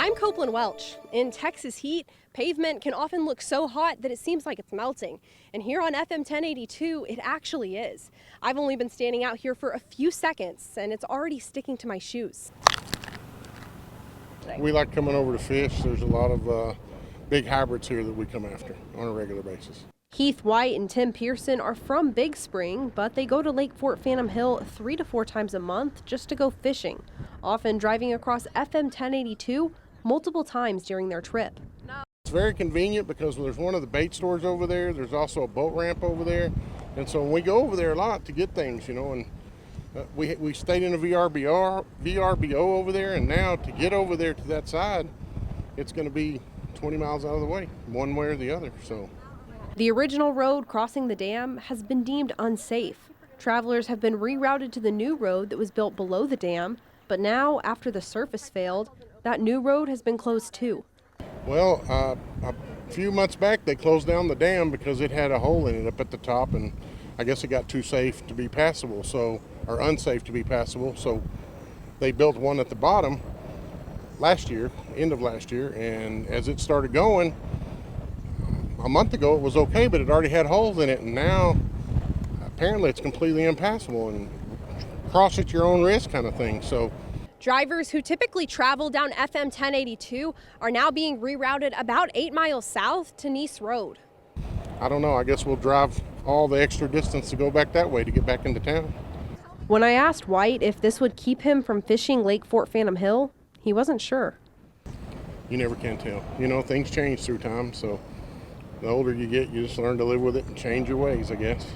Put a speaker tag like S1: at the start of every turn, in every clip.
S1: I'm Copeland Welch. In Texas heat, pavement can often look so hot that it seems like it's melting. And here on FM 1082, it actually is. I've only been standing out here for a few seconds, and it's already sticking to my shoes.
S2: We like coming over to fish. There's a lot of big hybrids here that we come after on a regular basis.
S1: Heath White and Tim Pearson are from Big Spring, but they go to Lake Fort Phantom Hill 3 to 4 times a month just to go fishing, often driving across FM 1082 multiple times during their trip.
S2: It's very convenient because there's one of the bait stores over there. There's also a boat ramp over there. And so we go over there a lot to get things, you know, and we stayed in a VRBO over there, and now to get over there to that side, it's going to be 20 miles out of the way, one way or the other. So
S1: the original road crossing the dam has been deemed unsafe. Travelers have been rerouted to the new road that was built below the dam, but now, after the surface failed, that new road has been closed too.
S2: Well, a few months back they closed down the dam because it had a hole in it up at the top, and I guess it got too safe to be passable, or unsafe to be passable, so they built one at the bottom last year, end of last year, and as it started going, a month ago it was okay, but it already had holes in it, and now apparently it's completely impassable and cross at your own risk kind of thing. So
S1: drivers who typically travel down FM 1082 are now being rerouted about 8 miles south to Nice Road.
S2: I don't know, I guess we'll drive all the extra distance to go back that way to get back into town.
S1: When I asked White if this would keep him from fishing Lake Fort Phantom Hill, he wasn't sure.
S2: You never can tell. You know, things change through time, so the older you get, you just learn to live with it and change your ways, I guess.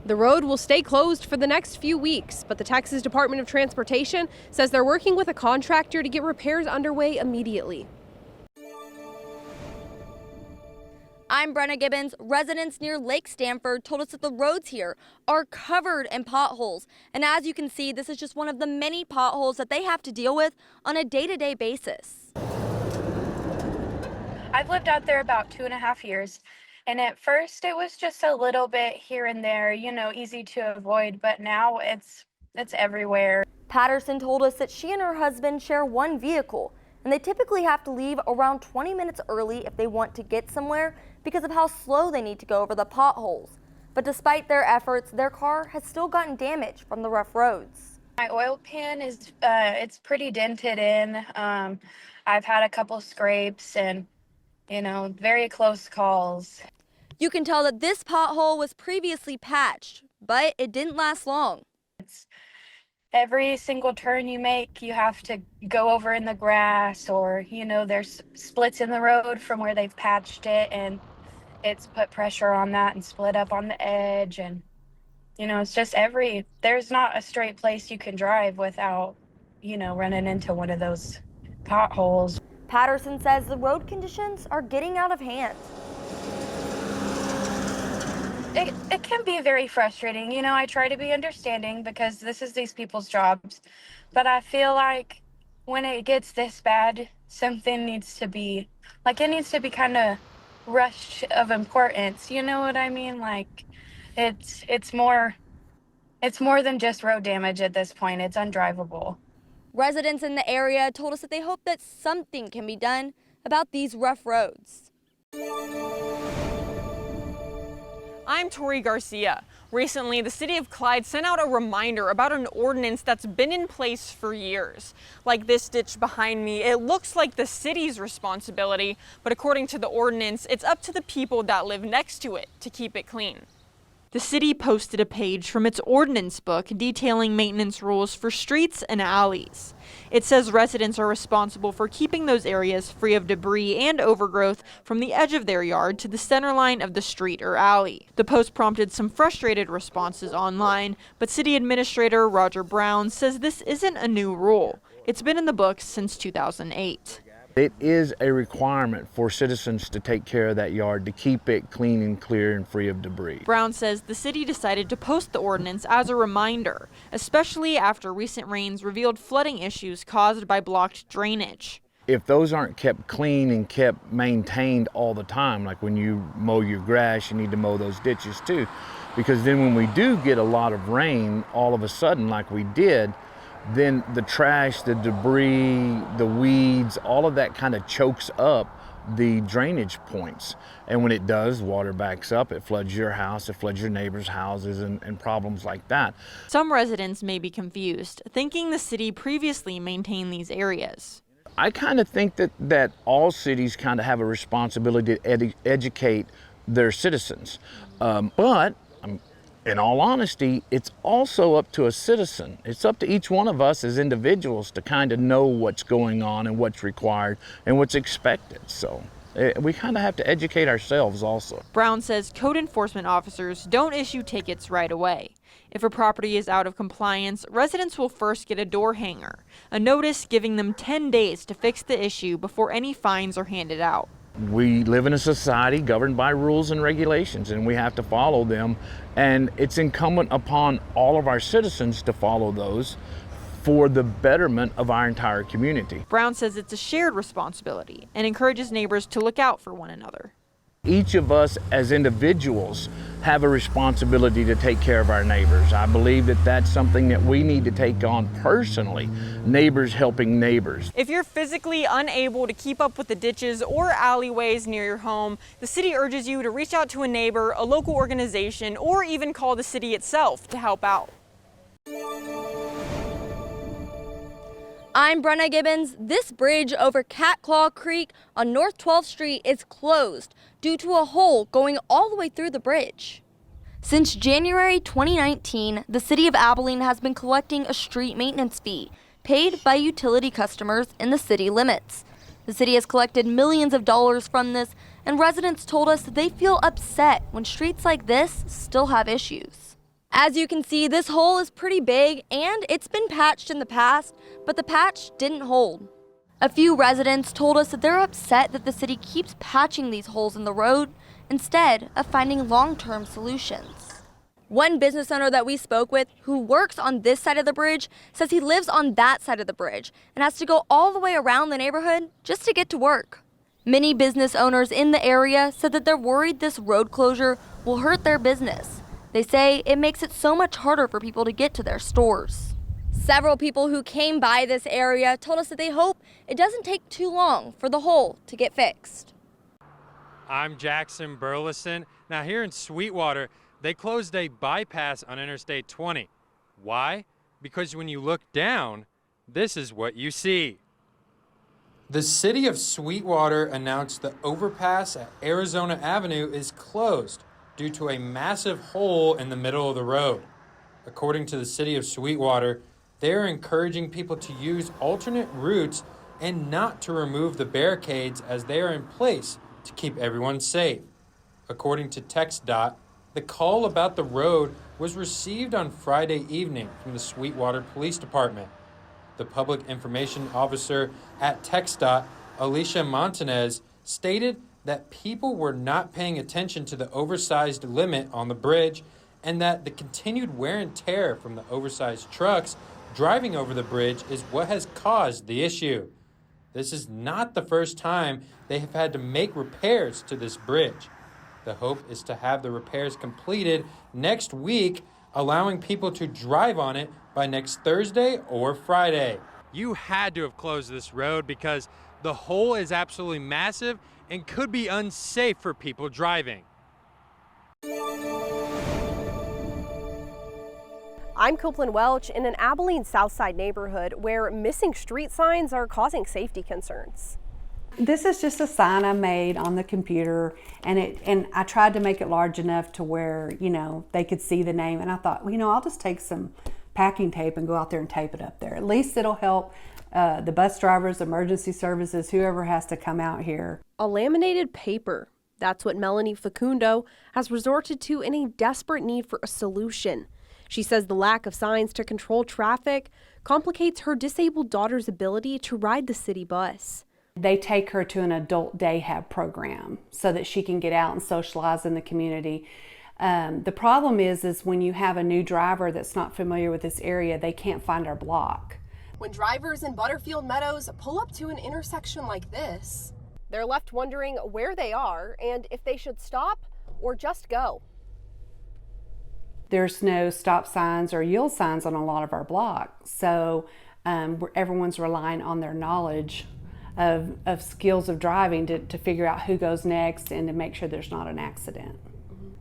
S1: The road will stay closed for the next few weeks, but the Texas Department of Transportation says they're working with a contractor to get repairs underway immediately.
S3: I'm Brenna Gibbons. Residents near Lake Stanford told us that the roads here are covered in potholes. And as you can see, this is just one of the many potholes that they have to deal with on a day-to-day basis.
S4: I've lived out there about 2.5 years. And at first it was just a little bit here and there, you know, easy to avoid, but now it's everywhere.
S3: Patterson told us that she and her husband share one vehicle, and they typically have to leave around 20 minutes early if they want to get somewhere because of how slow they need to go over the potholes. But despite their efforts, their car has still gotten damaged from the rough roads.
S4: My oil pan is it's pretty dented in. I've had a couple scrapes and, you know, very close calls.
S3: You can tell that this pothole was previously patched, but it didn't last long.
S4: It's every single turn you make, you have to go over in the grass, or, you know, there's splits in the road from where they've patched it, and it's put pressure on that and split up on the edge. And, you know, it's just there's not a straight place you can drive without, you know, running into one of those potholes.
S3: Patterson says the road conditions are getting out of hand.
S4: It can be very frustrating. You know, I try to be understanding because this is these people's jobs. But I feel like when it gets this bad, something needs to be, like, it needs to be kind of rushed of importance. You know what I mean? Like, it's more than just road damage at this point. It's undrivable.
S3: Residents in the area told us that they hope that something can be done about these rough roads.
S5: I'm Tori Garcia. Recently, the city of Clyde sent out a reminder about an ordinance that's been in place for years. Like this ditch behind me, it looks like the city's responsibility, but according to the ordinance, it's up to the people that live next to it to keep it clean. The city posted a page from its ordinance book detailing maintenance rules for streets and alleys. It says residents are responsible for keeping those areas free of debris and overgrowth from the edge of their yard to the center line of the street or alley. The post prompted some frustrated responses online, but City Administrator Roger Brown says this isn't a new rule. It's been in the books since 2008.
S6: It is a requirement for citizens to take care of that yard, to keep it clean and clear and free of debris.
S5: Brown says the city decided to post the ordinance as a reminder, especially after recent rains revealed flooding issues caused by blocked drainage.
S6: If those aren't kept clean and kept maintained all the time, like when you mow your grass, you need to mow those ditches too. Because then when we do get a lot of rain, all of a sudden, like we did, then the trash, the debris, the weeds, all of that kind of chokes up the drainage points. And when it does, water backs up, it floods your house, it floods your neighbors' houses, and problems like that.
S5: Some residents may be confused, thinking the city previously maintained these areas.
S6: I kind of think that all cities kind of have a responsibility to educate their citizens. But in all honesty, it's also up to a citizen. It's up to each one of us as individuals to kind of know what's going on and what's required and what's expected. So we kind of have to educate ourselves also.
S5: Brown says code enforcement officers don't issue tickets right away. If a property is out of compliance, residents will first get a door hanger, a notice giving them 10 days to fix the issue before any fines are handed out.
S6: We live in a society governed by rules and regulations, and we have to follow them. And it's incumbent upon all of our citizens to follow those for the betterment of our entire community.
S5: Brown says it's a shared responsibility and encourages neighbors to look out for one another.
S6: Each of us as individuals have a responsibility to take care of our neighbors. I believe that that's something that we need to take on personally, neighbors helping neighbors.
S5: If you're physically unable to keep up with the ditches or alleyways near your home, the city urges you to reach out to a neighbor, a local organization, or even call the city itself to help out.
S3: I'm Brenna Gibbons. This bridge over Cat Claw Creek on North 12th Street is closed due to a hole going all the way through the bridge. Since January 2019, the city of Abilene has been collecting a street maintenance fee paid by utility customers in the city limits. The city has collected millions of dollars from this, and residents told us they feel upset when streets like this still have issues. As you can see, this hole is pretty big and it's been patched in the past, but the patch didn't hold. A few residents told us that they're upset that the city keeps patching these holes in the road instead of finding long-term solutions. One business owner that we spoke with who works on this side of the bridge says he lives on that side of the bridge and has to go all the way around the neighborhood just to get to work. Many business owners in the area said that they're worried this road closure will hurt their business. They say it makes it so much harder for people to get to their stores. Several people who came by this area told us that they hope it doesn't take too long for the hole to get fixed.
S7: I'm Jackson Burleson. Now here in Sweetwater, they closed a bypass on Interstate 20. Why? Because when you look down, this is what you see. The city of Sweetwater announced the overpass at Arizona Avenue is closed due to a massive hole in the middle of the road. According to the city of Sweetwater, they're encouraging people to use alternate routes and not to remove the barricades as they are in place to keep everyone safe. According to TxDOT, the call about the road was received on Friday evening from the Sweetwater Police Department. The public information officer at TxDOT, Alicia Montanez, stated that people were not paying attention to the oversized limit on the bridge and that the continued wear and tear from the oversized trucks driving over the bridge is what has caused the issue. This is not the first time they have had to make repairs to this bridge. The hope is to have the repairs completed next week, allowing people to drive on it by next Thursday or Friday. You had to have closed this road because the hole is absolutely massive and could be unsafe for people driving.
S1: I'm Copeland Welch in an Abilene Southside neighborhood where missing street signs are causing safety concerns.
S8: This is just a sign I made on the computer, and I tried to make it large enough to where, they could see the name, and I thought, I'll just take some packing tape and go out there and tape it up there. At least it'll help the bus drivers, emergency services, whoever has to come out here.
S1: A laminated paper. That's what Melanie Facundo has resorted to in a desperate need for a solution. She says the lack of signs to control traffic complicates her disabled daughter's ability to ride the city bus.
S8: They take her to an adult day hab program so that she can get out and socialize in the community. The problem is when you have a new driver that's not familiar with this area, they can't find our block.
S1: When drivers in Butterfield Meadows pull up to an intersection like this, they're left wondering where they are and if they should stop or just go.
S8: there's no stop signs or yield signs on a lot of our blocks. So everyone's relying on their knowledge of skills of driving to figure out who goes next and to make sure there's not an accident.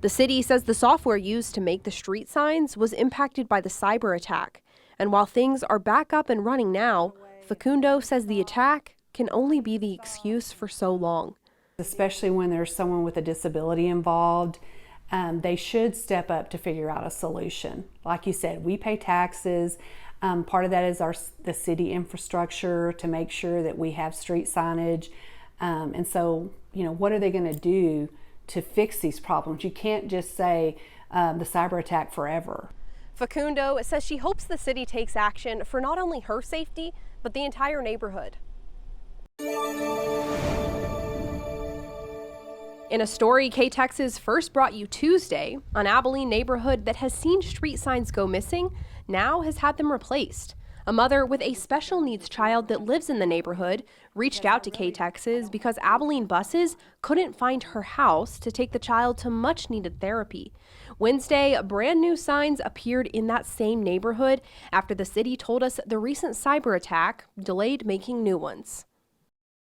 S1: The city says the software used to make the street signs was impacted by the cyber attack. And while things are back up and running now, Facundo says the attack can only be the excuse for so long.
S8: Especially when there's someone with a disability involved, they should step up to figure out a solution. Like you said, we pay taxes. Part of that is the city infrastructure to make sure that we have street signage. And so, what are they going to do to fix these problems? You can't just say the cyber attack forever.
S1: Facundo says she hopes the city takes action for not only her safety, but the entire neighborhood. In a story KTXS first brought you Tuesday, an Abilene neighborhood that has seen street signs go missing now has had them replaced. A mother with a special needs child that lives in the neighborhood reached out to KTXS because Abilene buses couldn't find her house to take the child to much needed therapy. Wednesday, brand new signs appeared in that same neighborhood after the city told us the recent cyber attack delayed making new ones.